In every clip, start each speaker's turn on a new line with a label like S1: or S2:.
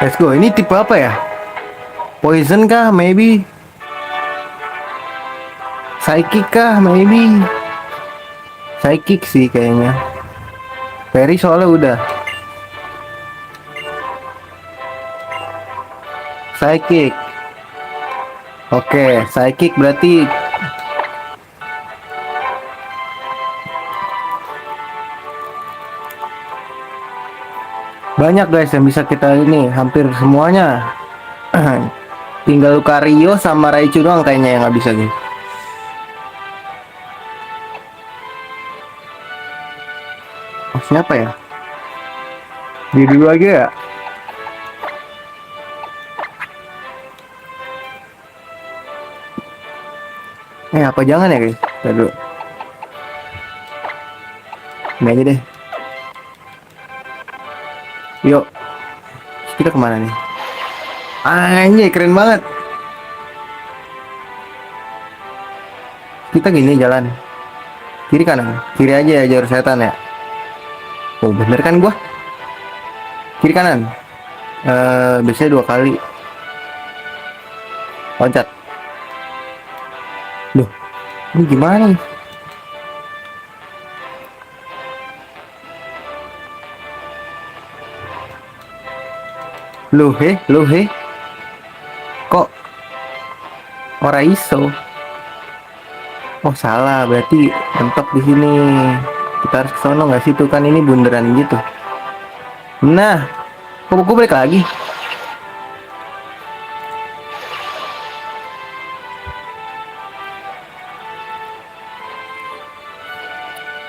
S1: Let's go. Ini tipe apa ya? Poison kah? Maybe. Psychic kah? Maybe. Psychic sih kayaknya. Perry soalnya udah. Psychic. Oke, psychic berarti banyak guys yang bisa kita ini, hampir semuanya. Tinggal Lucario sama Raichu doang kayaknya yang nggak bisa guys. Oh, siapa ya? Di dulu aja ya. Apa jangan ya guys? Dulu. Ini aja deh. Yuk, kita kemana nih? Anjay, keren banget. Kita gini jalan. Kiri kanan. Kiri aja ya jalur setan ya. Oh bener kan gua? Kiri kanan. Biasanya 2 kali. Loncat. Duh, ini gimana nih? Loh he. Kok ora iso? Oh salah, berarti mentok di sini. Kita harus ke sono nggak sih? Tuh kan ini bundaran gitu. Nah, kok gue balik lagi?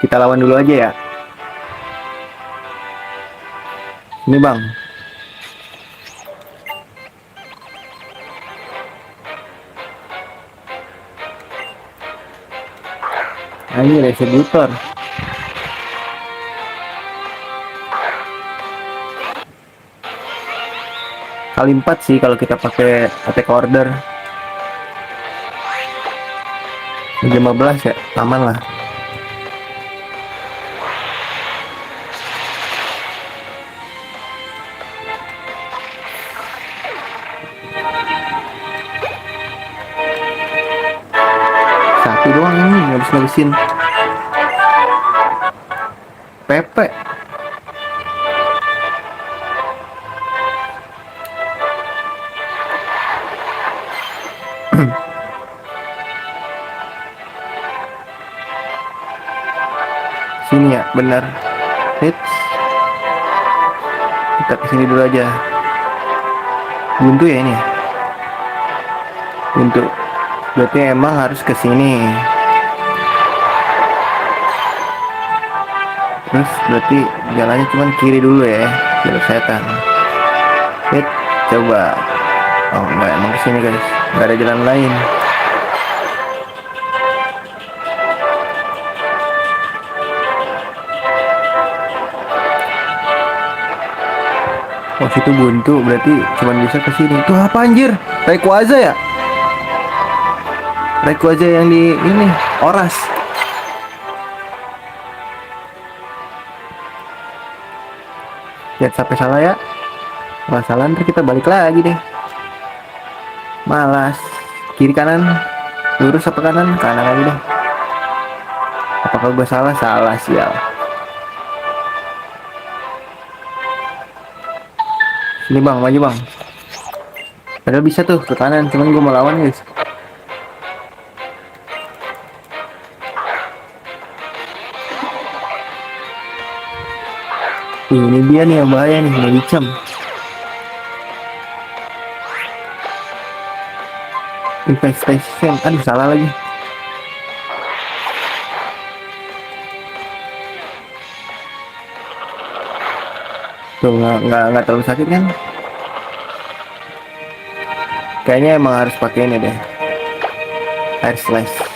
S1: Kita lawan dulu aja ya. Ini bang. Nah, ini distributor. Kali 4 sih kalau kita pakai attack order. 15 ya, aman lah. Satu doang ini harus ngabisin. Pepe. Sini ya, benar. Hits. Kita kesini dulu aja. Buntu ya ini ya. Buntu. Berarti emang harus kesini. Terus berarti jalannya cuma kiri dulu ya, jalur setan. Hit, coba. Oh enggak, emang kesini guys. Nggak ada jalan lain. Oh situ buntu, berarti cuma bisa ke sini. Itu apa anjir? Rayquaza ya? Rayquaza yang di ini, Oras. Lihat sampai salah ya. Masalah ntar kita balik lagi deh. Malas. Kiri kanan. Lurus apa kanan? Kanan lagi deh. Apakah gue salah? Salah sial. Sini bang, maju bang. Padahal bisa tuh ke kanan, cuman gue mau lawan guys. Ini dia nih yang bahaya nih, Medicham. Infestation, aduh salah lagi. Tuh nggak terlalu sakit kan? Kayaknya emang harus pakai ini deh. Air slash.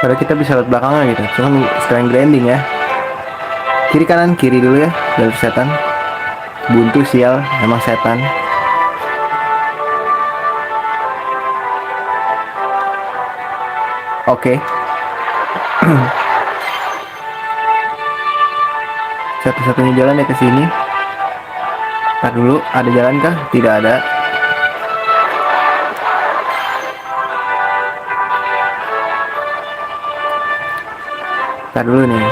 S1: Padahal kita bisa lewat belakangnya gitu. Cuman sekalian grinding ya. Kiri kanan, kiri dulu ya. Jalur setan. Buntu sial, emang setan. Oke. Satu-satunya jalan ya ke sini. Ntar dulu, ada jalan kah? Tidak ada. Ntar dulu nih.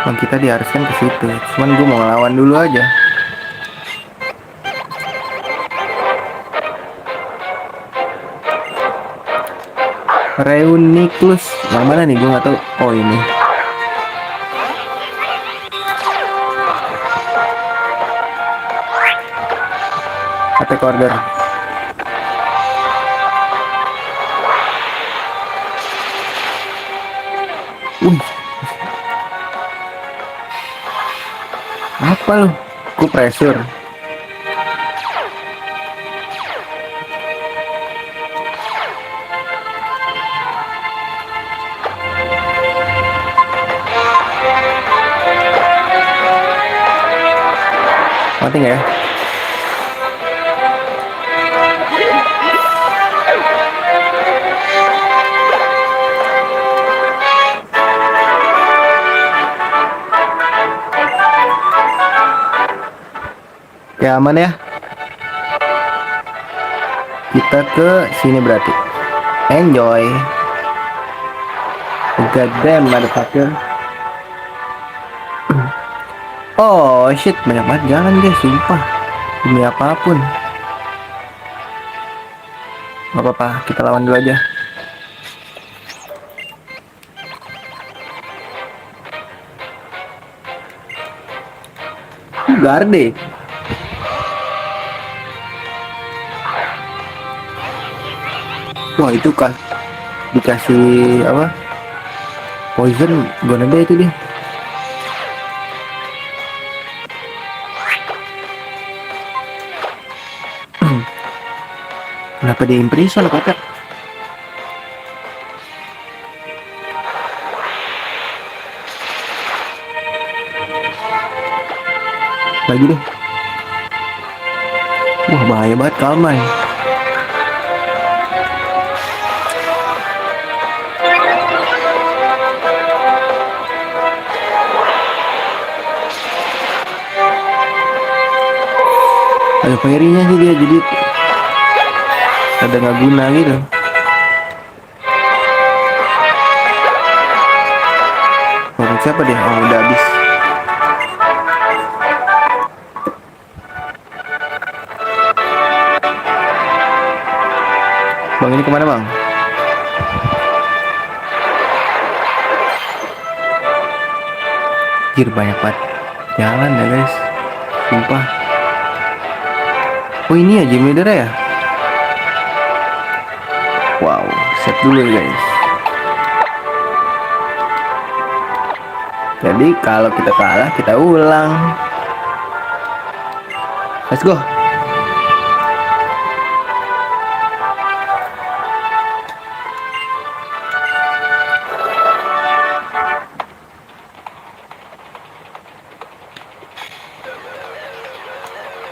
S1: Bang, kita diharuskan ke situ. Cuman gue mau ngelawan dulu aja. Reuniclus. Yang mana nih? Gue nggak tahu. Oh, ini. Attack order. Apa lu? Gue pressure. Mati nggak ya? Ya aman ya. Kita ke sini berarti. Enjoy. God damn motherfucker. Oh shit, banyak banget jalan guys, sumpah. Demi apapun. Gak apa-apa, kita lawan dulu aja. Garde. Wah itu kan dikasih apa? Poison gonna be itu dia. Kenapa di imprison kocak? Lagi deh. Wah bahaya banget Kalman. Ada fairy-nya sih dia, jadi ada nggak guna gitu. Orang siapa deh? Oh udah habis. Bang ini kemana bang? Jir banyak banget jalan ya guys, sumpah. Oh ini ya gym leader ya. Wow, set dulu guys. Jadi kalau kita kalah kita ulang. Let's go.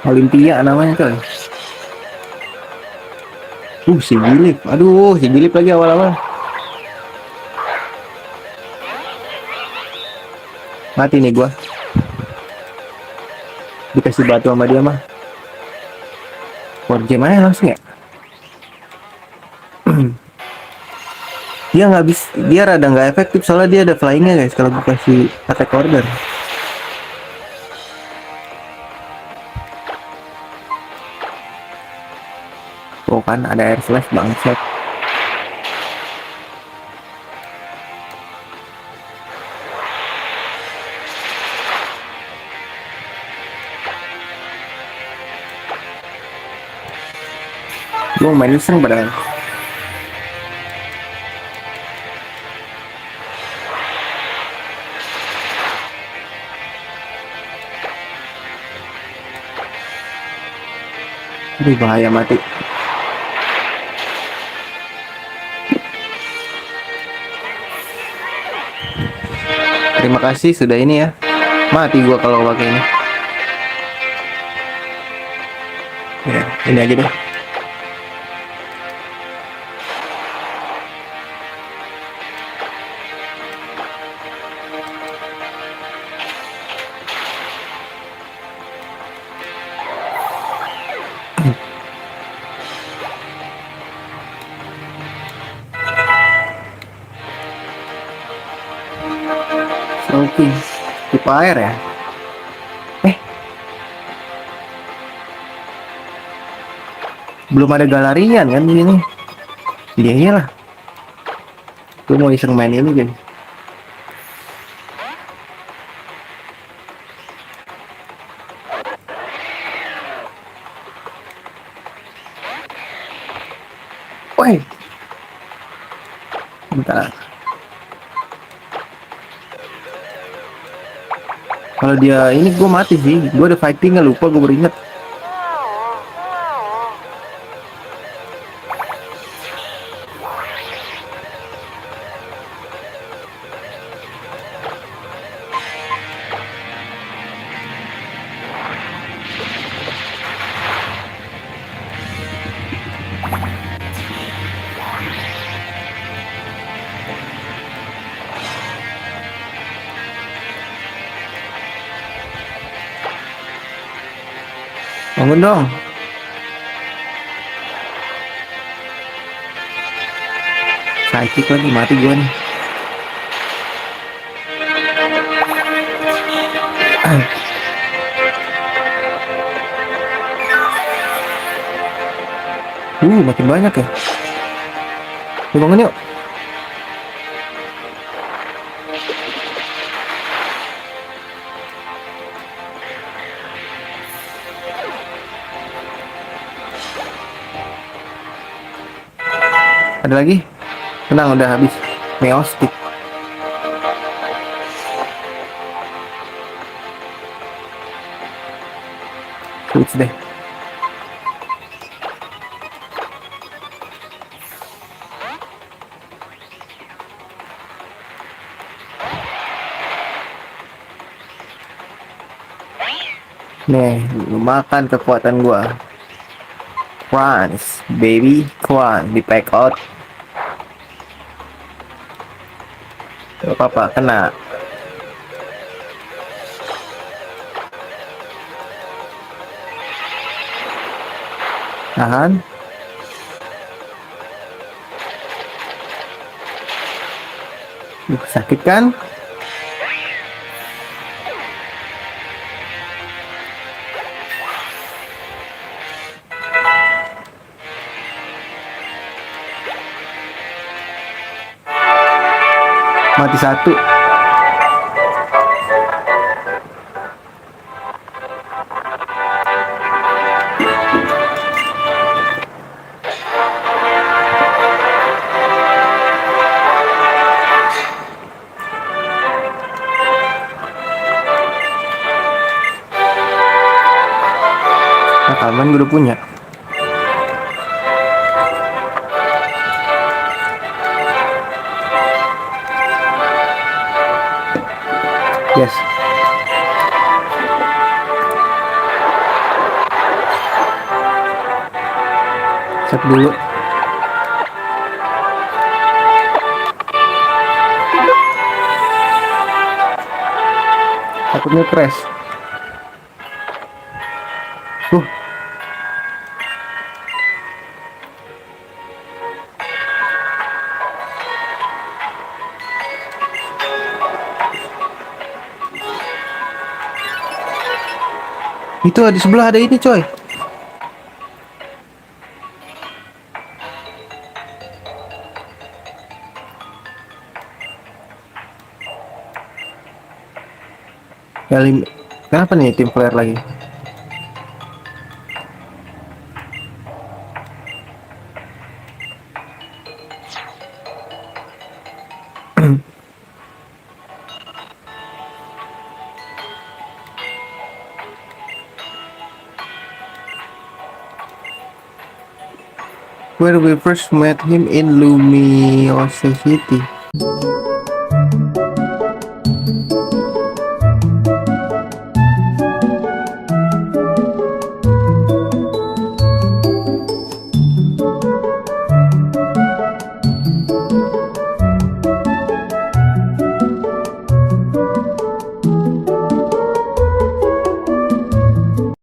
S1: Olimpia namanya coy. Si Gilip. Aduh, si Gilip lagi awal-awal. Mati nih gua. Dikasih batu sama dia mah. Warjam aja langsung ya. Dia nggak bisa, dia rada nggak efektif soalnya dia ada flyingnya guys kalau gua kasih attack order. Oh kan ada air slash bangsat. Gue main iseng padahal. Aduh, bahaya mati. Terima kasih sudah ini ya. Mati gua kalau pakai ini. Ya, ini aja deh. Oke, tipe air ya. Eh, belum ada Galarian kan ini. Iya iyalah. Gue mau iseng main ini kan. Woi, bentar. Kalau dia ini gue mati sih. Gue ada fighting nggak lupa gue beringat. Bangun dong. Psychic lagi mati gue nih. Makin banyak ya. Yuk bangun yuk. Ada lagi? Tenang udah habis. Meostik. Switch deh. Nih, makan kekuatan gua. Crunch, baby, crunch di pack out. Gak apa-apa, kena. Tahan. Sakit kan? Mati satu. Nah, Kalman gue udah punya. Yes. Cek dulu. Takutnya crash. Uh. Itu di sebelah ada ini coy. Kenapa nih tim player lagi? where we first met him in Lumiose City.